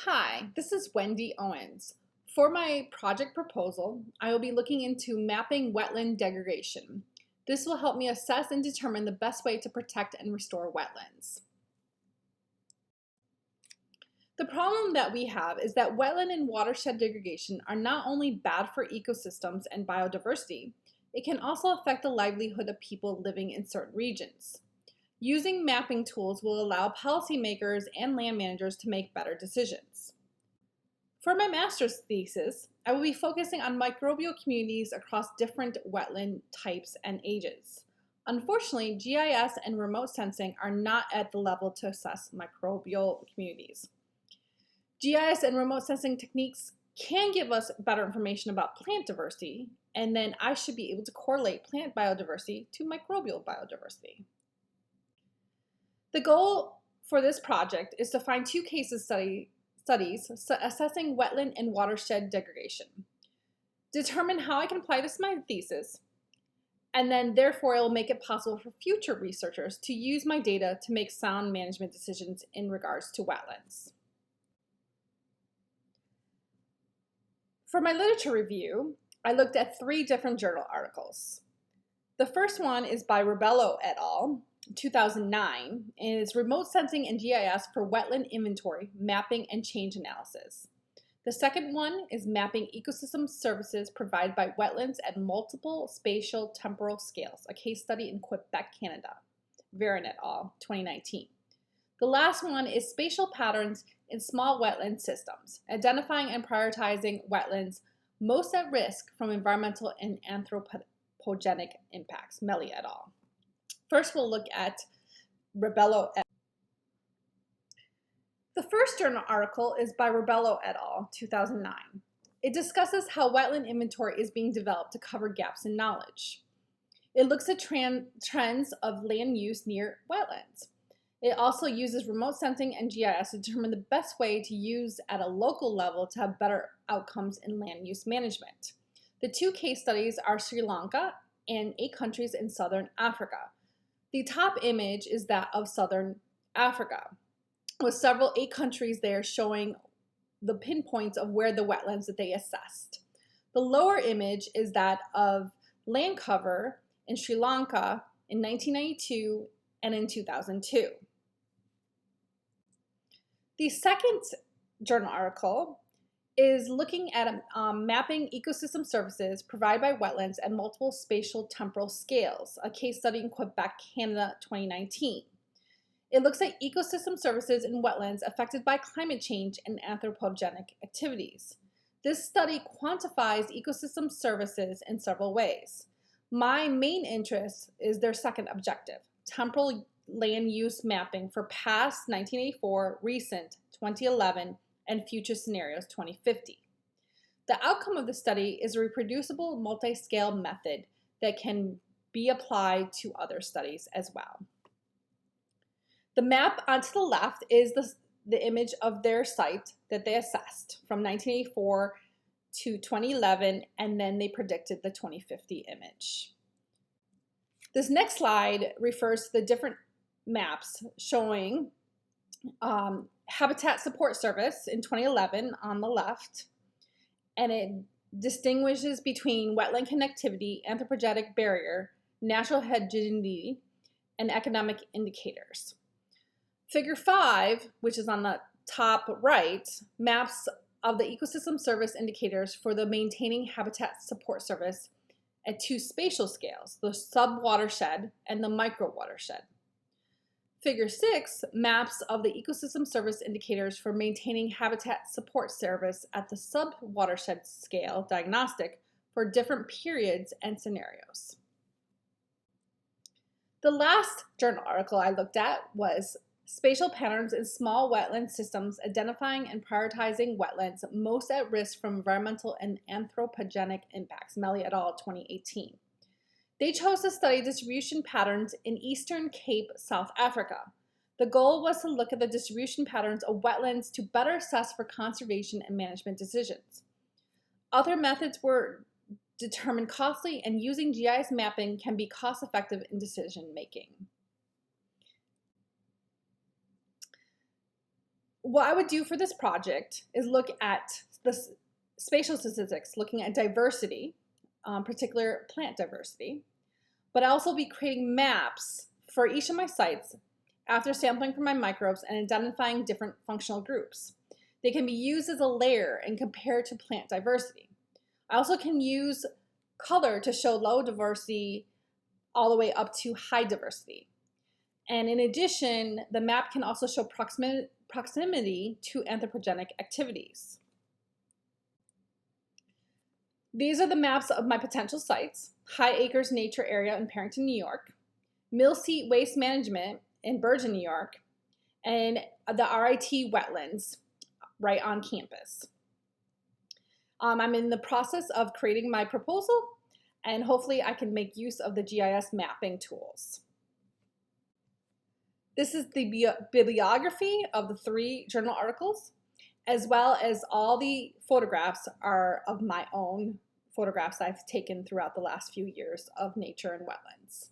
Hi, this is Wendy Owens. For my project proposal, I will be looking into mapping wetland degradation. This will help me assess and determine the best way to protect and restore wetlands. The problem that we have is that wetland and watershed degradation are not only bad for ecosystems and biodiversity, it can also affect the livelihood of people living in certain regions. Using mapping tools will allow policymakers and land managers to make better decisions. For my master's thesis, I will be focusing on microbial communities across different wetland types and ages. Unfortunately, GIS and remote sensing are not at the level to assess microbial communities. GIS and remote sensing techniques can give us better information about plant diversity, and then I should be able to correlate plant biodiversity to microbial biodiversity. The goal for this project is to find two case studies assessing wetland and watershed degradation, determine how I can apply this to my thesis, and then therefore it will make it possible for future researchers to use my data to make sound management decisions in regards to wetlands. For my literature review, I looked at 3 different journal articles. The first one is by Rebello et al., 2009, and it's Remote Sensing and GIS for Wetland Inventory, Mapping, and Change Analysis. The second one is Mapping Ecosystem Services Provided by Wetlands at Multiple Spatial Temporal Scales, a case study in Quebec, Canada, Varon et al., 2019. The last one is Spatial Patterns in Small Wetland Systems, Identifying and Prioritizing Wetlands Most at Risk from Environmental and Anthropogenic Impacts, Melli et al. First, we'll look at Rebello et al. The first journal article is by Rebello et al., 2009. It discusses how wetland inventory is being developed to cover gaps in knowledge. It looks at trends of land use near wetlands. It also uses remote sensing and GIS to determine the best way to use at a local level to have better outcomes in land use management. The 2 case studies are Sri Lanka and 8 countries in Southern Africa. The top image is that of Southern Africa, with several 8 countries there showing the pinpoints of where the wetlands that they assessed. The lower image is that of land cover in Sri Lanka in 1992 and in 2002. The second journal article is looking at mapping ecosystem services provided by wetlands at multiple spatial temporal scales, a case study in Quebec, Canada, 2019. It looks at ecosystem services in wetlands affected by climate change and anthropogenic activities. This study quantifies ecosystem services in several ways. My main interest is their second objective, temporal land use mapping for past 1984, recent 2011, and future scenarios 2050. The outcome of the study is a reproducible multi-scale method that can be applied to other studies as well. The map onto the left is the image of their site that they assessed from 1984 to 2011, and then they predicted the 2050 image. This next slide refers to the different maps showing Habitat Support Service in 2011 on the left, and it distinguishes between wetland connectivity, anthropogenic barrier, natural heterogeneity, and economic indicators. Figure 5, which is on the top right, maps of the ecosystem service indicators for the Maintaining Habitat Support Service at 2 spatial scales, the sub-watershed and the micro-watershed. Figure 6 maps of the ecosystem service indicators for Maintaining Habitat Support Service at the sub-watershed scale diagnostic for different periods and scenarios. The last journal article I looked at was Spatial Patterns in Small Wetland Systems, Identifying and Prioritizing Wetlands Most at Risk from Environmental and Anthropogenic Impacts, Melli et al., 2018. They chose to study distribution patterns in Eastern Cape, South Africa. The goal was to look at the distribution patterns of wetlands to better assess for conservation and management decisions. Other methods were determined costly, and using GIS mapping can be cost-effective in decision making. What I would do for this project is look at the spatial statistics, looking at diversity, particular plant diversity, but I'll also be creating maps for each of my sites after sampling from my microbes and identifying different functional groups. They can be used as a layer and compared to plant diversity. I also can use color to show low diversity all the way up to high diversity. And in addition, the map can also show proximity to anthropogenic activities. These are the maps of my potential sites: High Acres Nature Area in Parrington, New York, Mill Seat Waste Management in Bergen, New York, and the RIT wetlands right on campus. I'm in the process of creating my proposal, and hopefully I can make use of the GIS mapping tools. This is the bibliography of the 3 journal articles, as well as all the photographs are of my own photographs I've taken throughout the last few years of nature and wetlands.